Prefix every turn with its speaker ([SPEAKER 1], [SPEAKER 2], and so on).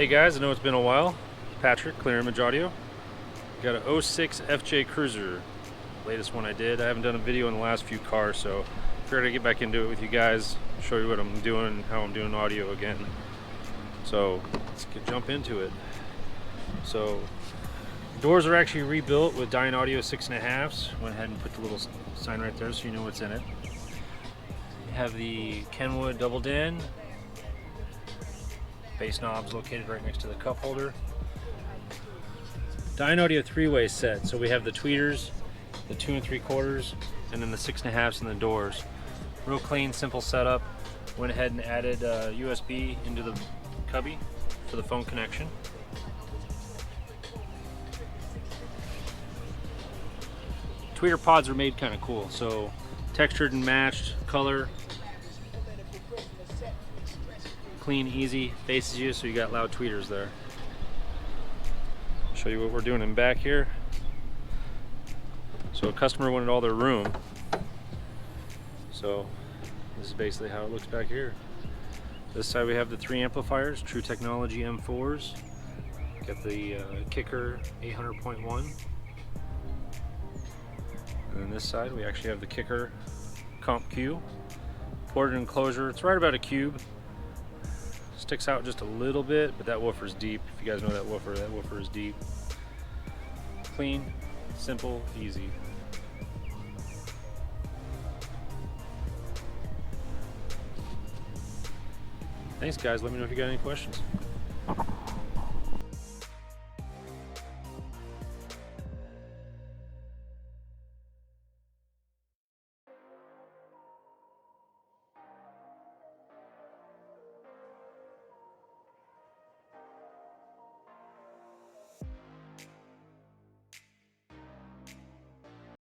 [SPEAKER 1] Hey guys, I know it's been a while. Patrick, Clear Image Audio. Got an 06 FJ Cruiser. Latest one I did. I haven't done a video in the last few cars, so figured I'd get back into it with you guys, show you what I'm doing and how I'm doing audio again. So let's jump into it. So doors are actually rebuilt with DynAudio 6.5s. Went ahead and put the little sign right there so you know what's in it. You have the Kenwood double din. Bass knobs located right next to the cup holder. DynAudio 3-way set, so we have the tweeters, the 2 3/4, and then the 6.5s in the doors. Real clean, simple setup. Went ahead and added USB into the cubby for the phone connection. Tweeter pods are made kind of cool, so textured and matched color. Clean, easy, faces you, so you got loud tweeters there. Show you what we're doing in back here. So a customer wanted all their room, so this is basically how it looks back here. This side we have the 3 amplifiers, TruTechnology M4s. Got the Kicker 800.1. And then this side we actually have the Kicker CompQ. Ported enclosure, it's right about a cube. Sticks out just a little bit, but that woofer's deep. If you guys know that woofer is deep. Clean, simple, easy. Thanks guys, let me know if you got any questions.